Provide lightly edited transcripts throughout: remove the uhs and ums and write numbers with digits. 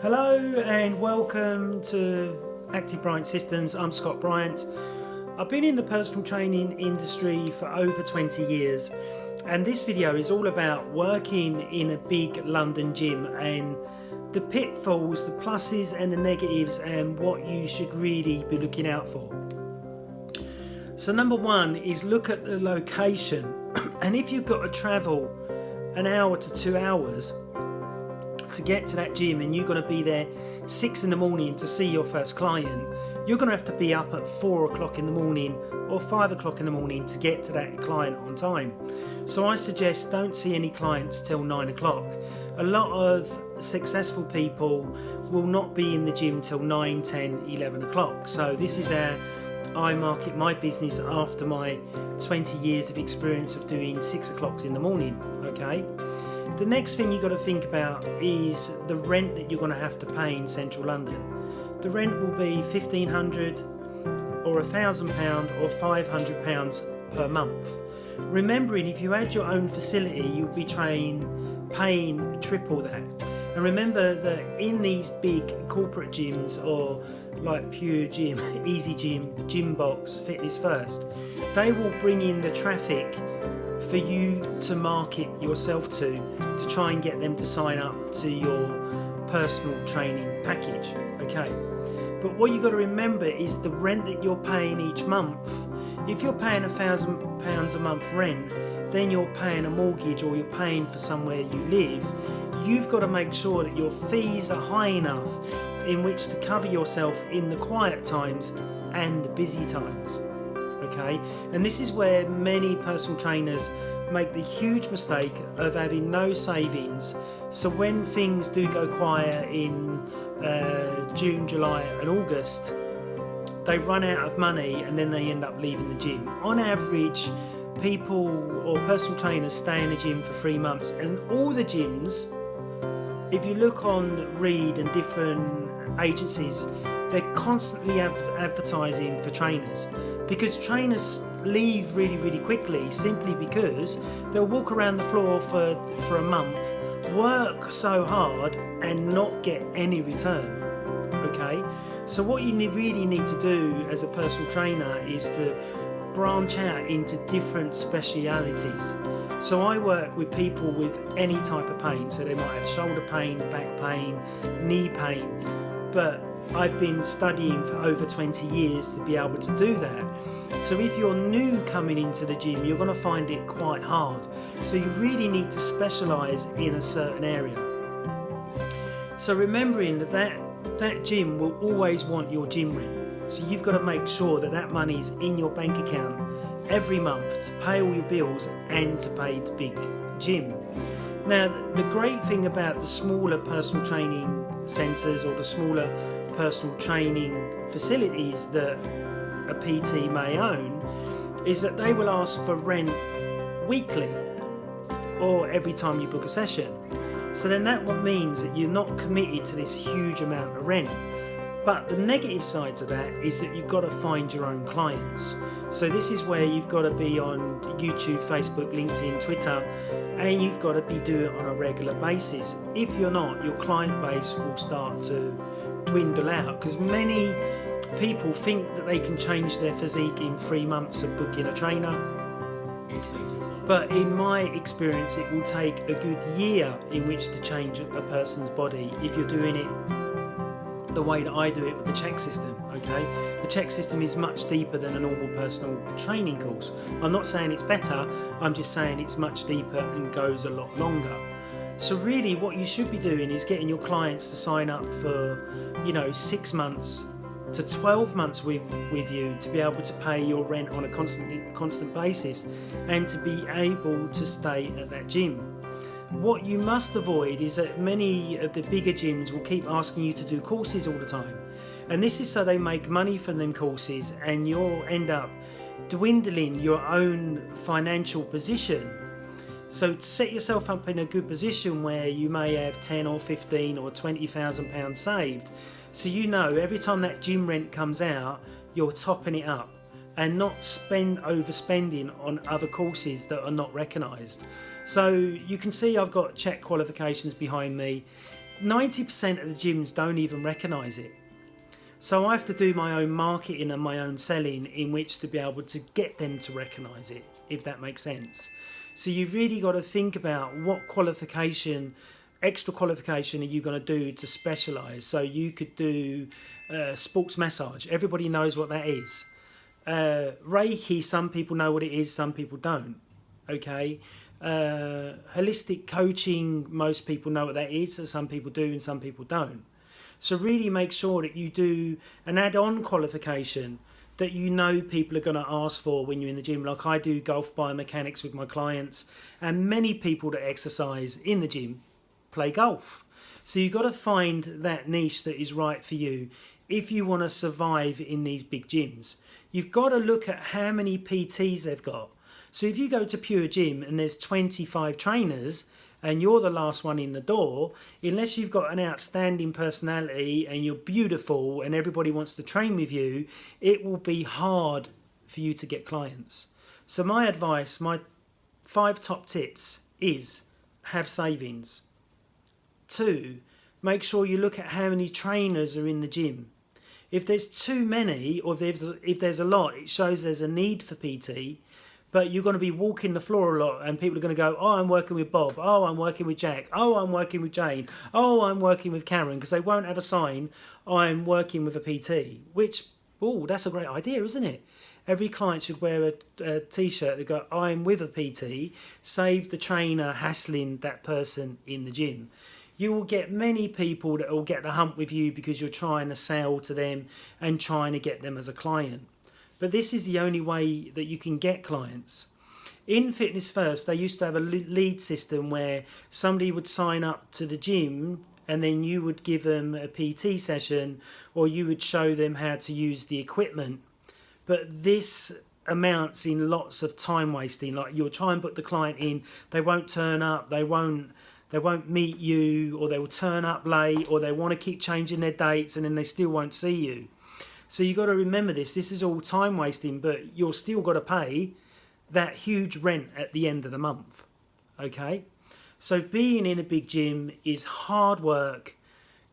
Hello and welcome to Active Bryant Systems. I'm Scott Bryant. I've been in the personal training industry for over 20 years, and this video is all about working in a big London gym and the pitfalls, the pluses and the negatives, and what you should really be looking out for. So number one is look at the location. And if you've got to travel an hour to 2 hours to get to that gym and you're going to be there 6 in the morning to see your first client, you're going to have to be up at 4 o'clock in the morning or 5 o'clock in the morning to get to that client on time. So I suggest don't see any clients till 9 o'clock. A lot of successful people will not be in the gym till 9, 10, 11 o'clock. So this is how I market my business after my 20 years of experience of doing 6 o'clock in the morning. Okay. The next thing you've got to think about is the rent that you're going to have to pay in central London. The rent will be £1,500 or £1,000 or £500 per month. Remembering if you had your own facility, you'll be paying triple that. And remember that in these big corporate gyms, or like Pure Gym, Easy Gym, Gym Box, Fitness First, they will bring in the traffic for you to market yourself to try and get them to sign up to your personal training package. Okay, but what you've got to remember is the rent that you're paying each month. If you're paying £1,000 a month rent, then you're paying a mortgage or you're paying for somewhere you live. You've got to make sure that your fees are high enough in which to cover yourself in the quiet times and the busy times. Okay, and this is where many personal trainers make the huge mistake of having no savings. So when things do go quiet in June, July and August, they run out of money and then they end up leaving the gym. On average, people or personal trainers stay in the gym for 3 months, and all the gyms, if you look on Reed and different agencies, they're constantly advertising for trainers, because trainers leave really quickly simply because they'll walk around the floor for a month, work so hard and not get any return. Okay, so what you really need to do as a personal trainer is to branch out into different specialities. So I work with people with any type of pain. So they might have shoulder pain, back pain, knee pain, but I've been studying for over 20 years to be able to do that. So if you're new coming into the gym, you're going to find it quite hard. So you really need to specialise in a certain area. So remembering that gym will always want your gym rent. So you've got to make sure that that money's in your bank account every month to pay all your bills and to pay the big gym. Now, the great thing about the smaller personal training centres or the smaller personal training facilities that a PT may own is that they will ask for rent weekly or every time you book a session. So then that means that you're not committed to this huge amount of rent. But the negative sides of that is that you've got to find your own clients. So this is where you've got to be on YouTube, Facebook, LinkedIn, Twitter, and you've got to be doing it on a regular basis. If you're not, your client base will start to dwindle out, because many people think that they can change their physique in 3 months of booking a trainer. But in my experience, it will take a good year in which to change a person's body if you're doing it the way that I do it with the Chek system. Okay, the Chek system is much deeper than a normal personal training course. I'm not saying it's better, I'm just saying it's much deeper and goes a lot longer. So really what you should be doing is getting your clients to sign up for 6 months to 12 months with you to be able to pay your rent on a constant basis and to be able to stay at that gym. What you must avoid is that many of the bigger gyms will keep asking you to do courses all the time, and this is so they make money from them courses, and you'll end up dwindling your own financial position. So set yourself up in a good position where you may have 10 or 15 or £20,000 saved, so every time that gym rent comes out, you're topping it up and not overspending on other courses that are not recognised. So you can see I've got Chek qualifications behind me. 90% of the gyms don't even recognise it. So I have to do my own marketing and my own selling in which to be able to get them to recognise it, if that makes sense. So you've really got to think about what qualification, extra qualification are you going to do to specialise. So you could do sports massage. Everybody knows what that is. Reiki, some people know what it is, some people don't. Okay. Holistic coaching, most people know what that is, so some people do and some people don't. So really make sure that you do an add-on qualification that you know people are going to ask for when you're in the gym. Like I do golf biomechanics with my clients, and many people that exercise in the gym play golf. So you've got to find that niche that is right for you if you want to survive in these big gyms. You've got to look at how many PTs they've got. So if you go to Pure Gym and there's 25 trainers and you're the last one in the door, unless you've got an outstanding personality and you're beautiful and everybody wants to train with you, it will be hard for you to get clients. So my advice, my 5 top tips is have savings. 2, make sure you look at how many trainers are in the gym. If there's too many, or if there's a lot, it shows there's a need for PT. But you're going to be walking the floor a lot and people are going to go, oh, I'm working with Bob. Oh, I'm working with Jack. Oh, I'm working with Jane. Oh, I'm working with Karen. Because they won't have a sign, I'm working with a PT. Which, oh, that's a great idea, isn't it? Every client should wear a T-shirt that go, I'm with a PT. Save the trainer hassling that person in the gym. You will get many people that will get the hump with you because you're trying to sell to them and trying to get them as a client. But this is the only way that you can get clients. In Fitness First, they used to have a lead system where somebody would sign up to the gym and then you would give them a PT session or you would show them how to use the equipment. But this amounts in lots of time wasting. Like you'll try and put the client in, they won't turn up, they won't meet you, or they will turn up late, or they want to keep changing their dates and then they still won't see you. So you've got to remember this is all time wasting, but you're still got to pay that huge rent at the end of the month. Okay? So being in a big gym is hard work.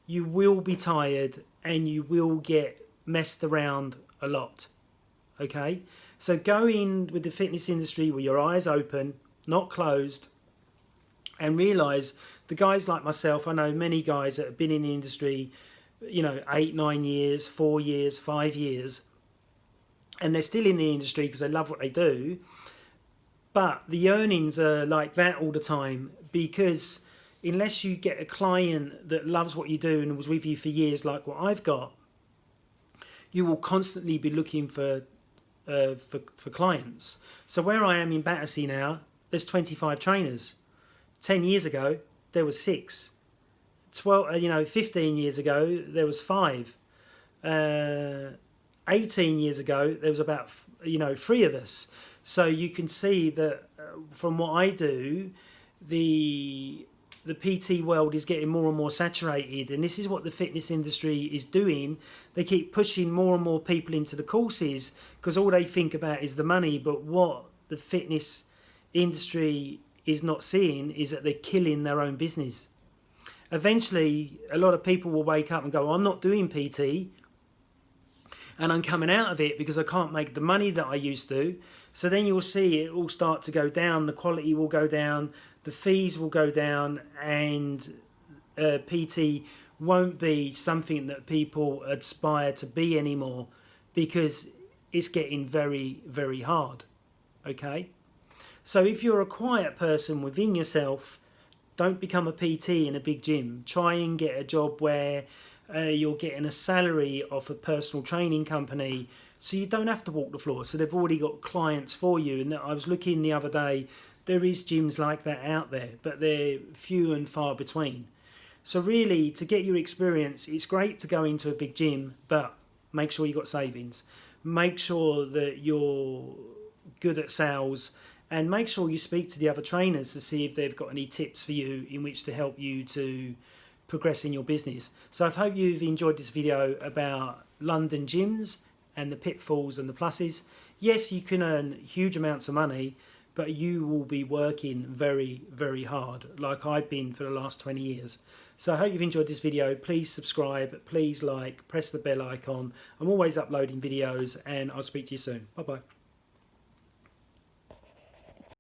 You will be tired and you will get messed around a lot. Okay? So go in with the fitness industry with your eyes open, not closed, and realise the guys like myself, I know many guys that have been in the industry 8, 9 years, 4 years, 5 years, and they're still in the industry because they love what they do, but the earnings are like that all the time, because unless you get a client that loves what you do and was with you for years like what I've got, you will constantly be looking for clients. So where I am in Battersea now, there's 25 trainers. 10 years ago there was 6. 15 years ago there was 5. 18 years ago there was about 3 of us. So you can see that from what I do, the PT world is getting more and more saturated, and this is what the fitness industry is doing. They keep pushing more and more people into the courses because all they think about is the money. But what the fitness industry is not seeing is that they're killing their own business. Eventually, a lot of people will wake up and go, I'm not doing PT and I'm coming out of it because I can't make the money that I used to. So then you'll see it all start to go down, the quality will go down, the fees will go down, and PT won't be something that people aspire to be anymore because it's getting very, very hard. Okay? So if you're a quiet person within yourself, don't become a PT in a big gym. Try and get a job where you're getting a salary off a personal training company so you don't have to walk the floor. So they've already got clients for you. And I was looking the other day, there is gyms like that out there, but they're few and far between. So really, to get your experience, it's great to go into a big gym, but make sure you've got savings. Make sure that you're good at sales, and make sure you speak to the other trainers to see if they've got any tips for you in which to help you to progress in your business. So I hope you've enjoyed this video about London gyms and the pitfalls and the pluses. Yes, you can earn huge amounts of money, but you will be working very, very hard, like I've been for the last 20 years. So I hope you've enjoyed this video. Please subscribe, please like, press the bell icon. I'm always uploading videos, and I'll speak to you soon. Bye bye.